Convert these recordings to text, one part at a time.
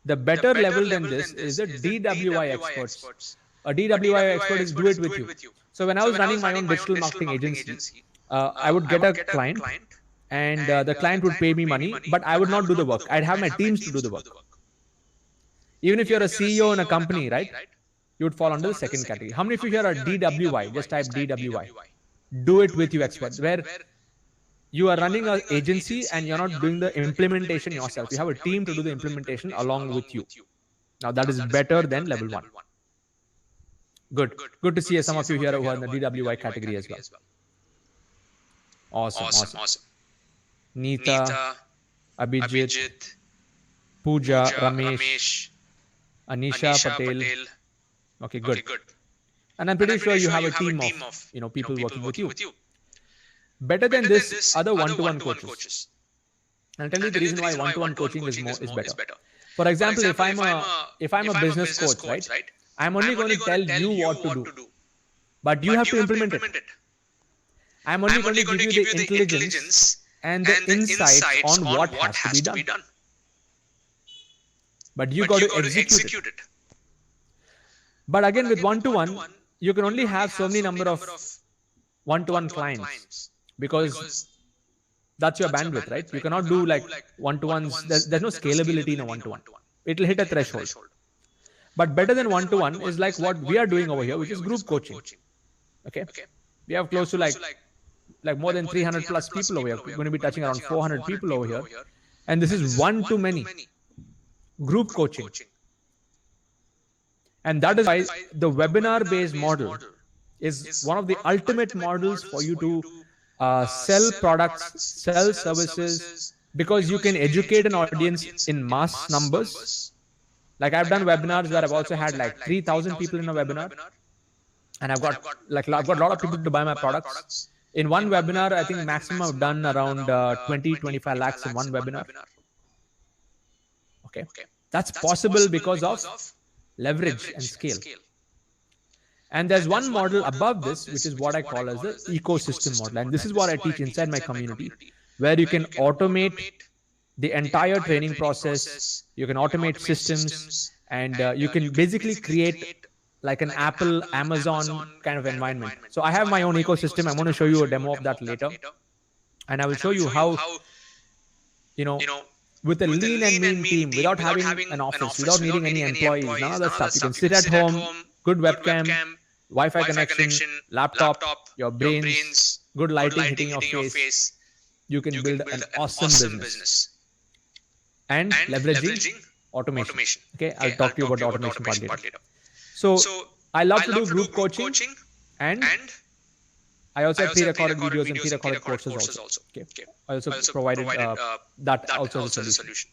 the better level than this is the DWI experts. A DWI expert is do it with you. So when I was running my own digital marketing agency, I would get a client, and the client would pay me money, but I would not do the work. I'd have my teams to do the work. Even if you're a CEO in a company, right, you would fall under the second category. How many of you here are DWI? Just type DWI. Do it with you experts, where you are running an agency and you're not doing the implementation yourself. You have a team to do the implementation along with you. Now that is better than level 1. Good to see some of you here who are in the DWI category as well. Awesome. Neeta, Abhijit, Pooja, Ramesh, Anisha Patel. Okay, good. And I'm pretty sure you have a team of people working with you. Better than this, other one-to-one coaches. And I'll tell you the reason why one-to-one coaching is better. For example, if I'm a business coach, right, I'm only going to tell you what to do, but you have to implement it. I'm only going to give you the intelligence and the insights on what has to be done. But you got to execute it. But again, with one-to-one, you can only have so many number of one-to-one clients, because that's your bandwidth, right? You cannot do like one-to-ones. There's no scalability in a one-to-one. It'll hit a threshold. But better than one-to-one is like what we are doing over here, which is group coaching. Okay? We have close to like more than 300 plus people over here. We're going to be touching around 400 people over here. And this is one-to-many group coaching. And that is why the webinar-based model is one of the ultimate models for you to sell products, sell services, because you can educate an audience in mass numbers. Like I've done webinars where I've also had like 3,000 people in a webinar, and I've got a lot of people to buy my products. In one webinar, I think maximum I've done around 20-25 lakhs in one webinar. Okay, that's possible because of leverage and scale. And there's one model above this, which is what I call as the ecosystem model. And this is what I teach inside my community, where you can automate the entire training process. You can automate systems, and you can basically create like an Apple, Amazon kind of environment. So I have my own ecosystem. I'm going to show you a demo of that later. And I will show you how, with a lean and mean team, without having an office, without needing any employees, none of that stuff. You can sit at home, good webcam, Wi-Fi connection, laptop, your brains, good lighting hitting your face. You can build an awesome business. And leveraging automation. Okay, I'll talk to you about the automation part later. So I love to do group coaching, and I also have pre-recorded videos and pre-recorded courses also. Okay, I also provided that also as a solution.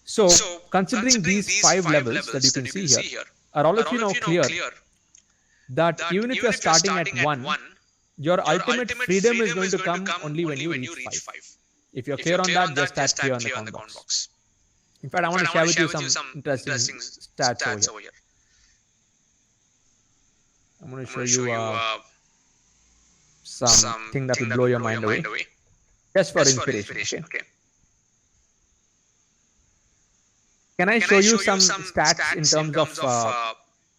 So considering these 5 levels that you can see here, are all of you now clear that even if you are starting at 1, your ultimate freedom is going to come only when you reach 5. If you're clear on that, just type here in the comment box. In fact, I want to share with you some interesting stats over here. I'm going to show you something that will blow your mind away, just for inspiration. Okay. Can I show you some stats in terms of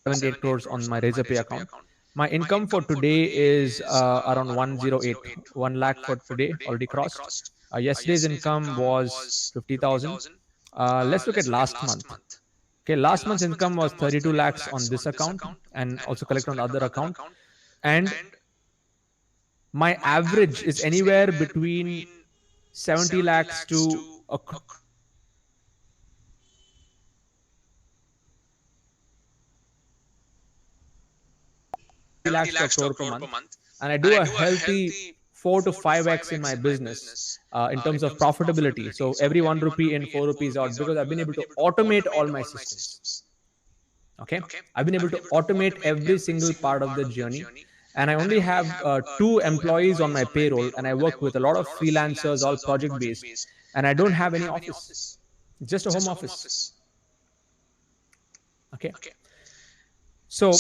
78 crores on my Razorpay account? My income for today is around 108, 1 lakh for today, already crossed. Yesterday's income was 50,000. Let's look at last month. Okay, last month's income was 32 lakhs on this account, and also collect on the other account. And my average is anywhere between 70 lakhs to a lakhs to a crore per month, and I do a healthy 4 to 5x in my business in terms of profitability. So every 1 rupee in, 4 rupees out, because I've been able to automate all my systems. Okay, I've been able to automate every single part of the journey, and I only have 2 employees on my payroll, and I work with a lot of freelancers, all project based, and I don't have any office, just a home office. Okay, so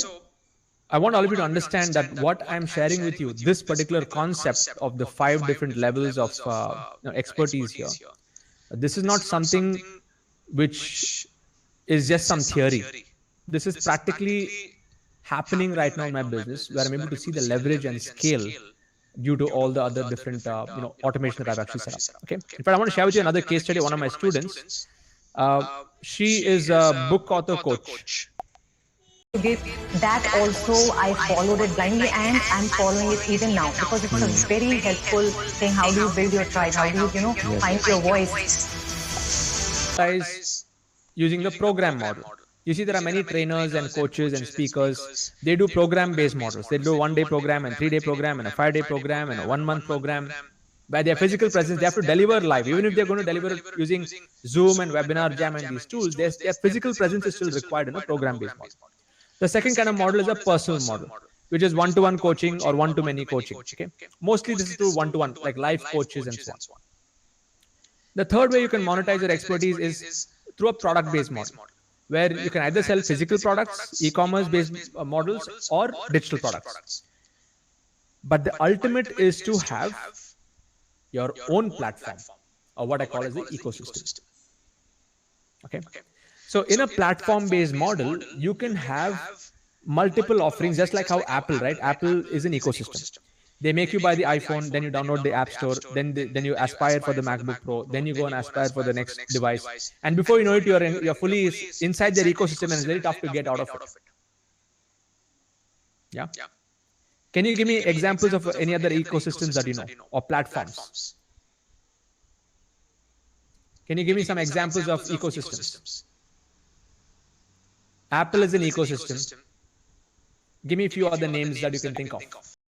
I want all of you to understand that what I'm sharing with you, this particular concept of the 5 different levels of expertise here, this is not something which is just some theory. This is practically happening right now in my business, where I'm able to see the leverage and scale due to all the other different automation that I've actually set up. Okay. In fact, I want to share with you another case study. One of my students, she is a book author coach. That also I followed it blindly, and I'm following it even now because it's a very helpful thing. How do you build your tribe? How do you find your voice? Using the program model. You see, there are many trainers and coaches and speakers. They do program-based models. They do a 1-day program and 3-day program and a 5-day program and a 1-month program. By their physical presence, they have to deliver live. Even if they're going to deliver it using Zoom and Webinar Jam and these tools, their physical presence is still required in a program-based model. The second kind of model is a personal model, which is one-to-one coaching or one-to-many coaching. Okay, mostly this is through one-to-one, like live coaches and so on. The third way you can monetize your expertise is through a product-based model, where you can either sell physical products, e-commerce-based models, or digital products. But the ultimate is to have your own platform, or what I call as the ecosystem. Okay. So in a platform-based model, you can have multiple offerings, just like how Apple, right? Apple is an ecosystem. They make you buy the iPhone, then you download the App Store, then you aspire for the MacBook Pro, then you go and aspire for the next device, and before you know it, you're fully inside their ecosystem, and it's very tough to get out of it. Yeah. Can you give me examples of any other ecosystems that you know, or platforms? Can you give me some examples of ecosystems? Apple is an ecosystem. Give me a few other names that you can think of.